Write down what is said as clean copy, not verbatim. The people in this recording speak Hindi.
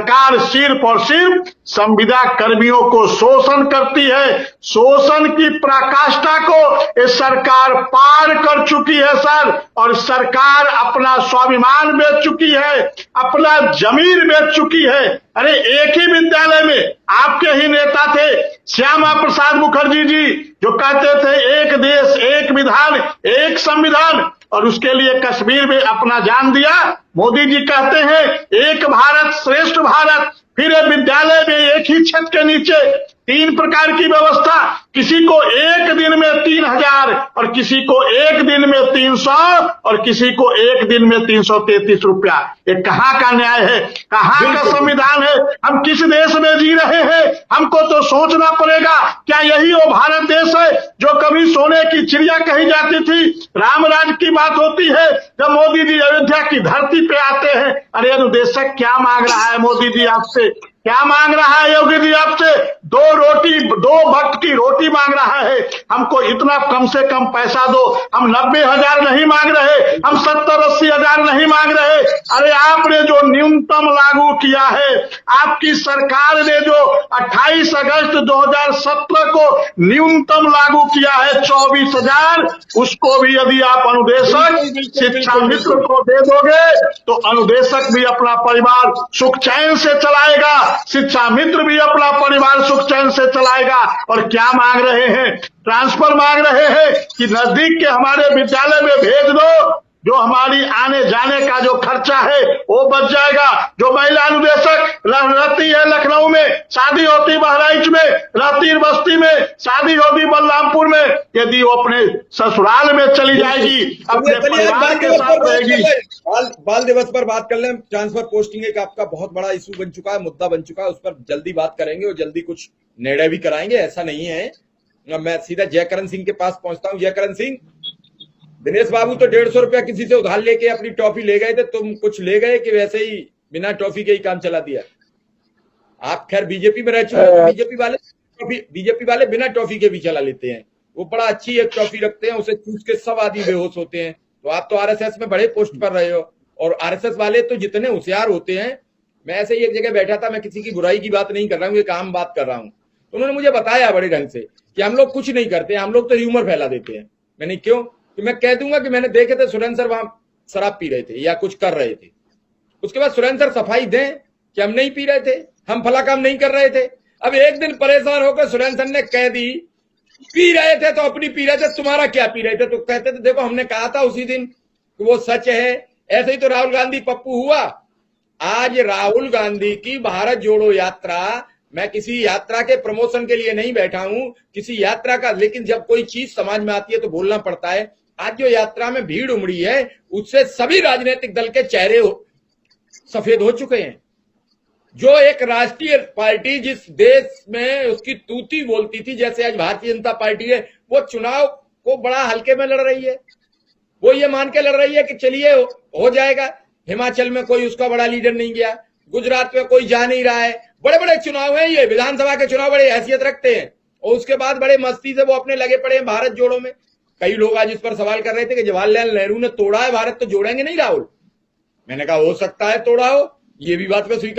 सरकार सिर्फ और सिर्फ संविदा कर्मियों को शोषण करती है। शोषण की पराकाष्ठा को ये सरकार पार कर चुकी है सर, और सरकार अपना स्वाभिमान बेच चुकी है, अपना जमीन बेच चुकी है। अरे एक ही विद्यालय में आपके ही नेता थे श्यामा प्रसाद मुखर्जी जी, जो कहते थे एक देश एक विधान एक संविधान, और उसके लिए कश्मीर में अपना जान दिया। मोदी जी कहते हैं एक भारत श्रेष्ठ भारत, फिर विद्यालय में एक ही छत के नीचे 3 प्रकार की व्यवस्था, किसी को एक दिन में 3000 और किसी को एक दिन में 300 और किसी को एक दिन में 333 रुपया। ये कहाँ का न्याय है, कहाँ का संविधान है? हम किस देश में जी रहे हैं? हमको तो सोचना पड़ेगा। क्या यही वो भारत देश है जो कभी सोने की चिड़िया कही जाती थी? रामराज की बात होती है जब मोदी जी अयोध्या की धरती पे आते हैं। अरे अनुदेशक क्या मांग रहा है मोदी जी आपसे? क्या मांग रहा है योगी जी आपसे? 2 वक्त की रोटी मांग रहा है। हमको इतना कम से कम पैसा दो। हम 90,000 नहीं मांग रहे, हम 70-80 हजार नहीं मांग रहे। अरे आपने जो न्यूनतम लागू किया है, आपकी सरकार ने जो 28 अगस्त 2017 को न्यूनतम लागू किया है 24,000, उसको भी यदि आप अनुदेशक शिक्षा मित्र को दे दोगे तो अनुदेशक भी अपना परिवार सुख चैन से चलाएगा, शिक्षा मित्र भी अपना परिवार सुख चैन से चलाएगा। और क्या मांग रहे हैं? ट्रांसफर मांग रहे हैं कि नजदीक के हमारे विद्यालय में भेज दो, जो हमारी आने जाने का जो खर्चा है वो बच जाएगा। जो महिला अनुदेशक रहती है लखनऊ में, शादी होती बहराइच में, रहती बस्ती में, शादी होती बलरामपुर में, यदि वो अपने ससुराल में चली जाएगी, अपने परिवार के साथ रहेगी। बाल दिवस पर बात कर लें। ट्रांसफर पोस्टिंग एक आपका बहुत बड़ा इशू बन चुका है, मुद्दा बन चुका है, उस पर जल्दी बात करेंगे और जल्दी कुछ निर्णय भी कराएंगे। ऐसा नहीं है। मैं सीधा जयकरण सिंह के पास पहुंचता हूं। जयकरण सिंह, दिनेश बाबू तो 150 रुपया किसी से उधार लेके अपनी टॉफी ले गए थे, तुम कुछ ले गए कि वैसे ही बिना टॉफी के ही काम चला दिया? आप खैर बीजेपी में रह चुके हैं, बीजेपी वाले बिना टॉफी के भी चला लेते हैं। वो बड़ा अच्छी एक टॉफी रखते हैं, उसे चूस के सब आदमी बेहोश होते हैं। तो आप तो आरएसएस में बड़े पोस्ट पर रहे हो, और आरएसएस वाले तो जितने होशियार होते हैं। मैं ऐसे ही एक जगह बैठा था, मैं किसी की बुराई की बात नहीं कर रहा हूँ, एक आम बात कर रहा हूँ। तो उन्होंने मुझे बताया बड़े ढंग से कि हम लोग कुछ नहीं करते, हम लोग तो ह्यूमर फैला देते हैं। मैंने क्यों? कि मैं कह दूंगा कि मैंने देखे थे सुरेंद्र सर वहां शराब पी रहे थे या कुछ कर रहे थे, उसके बाद सुरेंद्र सर सफाई दें कि हम नहीं पी रहे थे, हम फला काम नहीं कर रहे थे। अब एक दिन परेशान होकर सुरेंद्र सर ने कह दी पी रहे थे तो अपनी पी रहे थे, तुम्हारा क्या पी रहे थे? तो कहते थे देखो हमने कहा था उसी दिन कि वो सच है। ऐसे ही तो राहुल गांधी पप्पू हुआ। आज राहुल गांधी की भारत जोड़ो यात्रा, मैं किसी यात्रा के प्रमोशन के लिए नहीं बैठा हूं, किसी यात्रा का, लेकिन जब कोई चीज समाज में आती है तो बोलना पड़ता है। आज जो यात्रा में भीड़ उमड़ी है उससे सभी राजनीतिक दल के चेहरे सफेद हो चुके हैं। जो एक राष्ट्रीय पार्टी जिस देश में उसकी तूती बोलती थी, जैसे आज भारतीय जनता पार्टी है, वो चुनाव को बड़ा हल्के में लड़ रही है। वो ये मान के लड़ रही है कि चलिए हो जाएगा। हिमाचल में कोई उसका बड़ा लीडर नहीं गया, गुजरात में कोई जा नहीं रहा है। बड़े बड़े चुनाव हैं ये, विधानसभा के चुनाव बड़े हैसियत रखते हैं, और उसके बाद बड़े मस्ती से वो अपने लगे पड़े हैं भारत जोड़ो में। कई लोग आज इस पर सवाल कर रहे थे कि जवाहरलाल नेहरू ने तोड़ा है भारत, तो जोड़ेंगे नहीं राहुल। मैंने कहा हो सकता है तोड़ा हो, ये भी बात में स्वीकार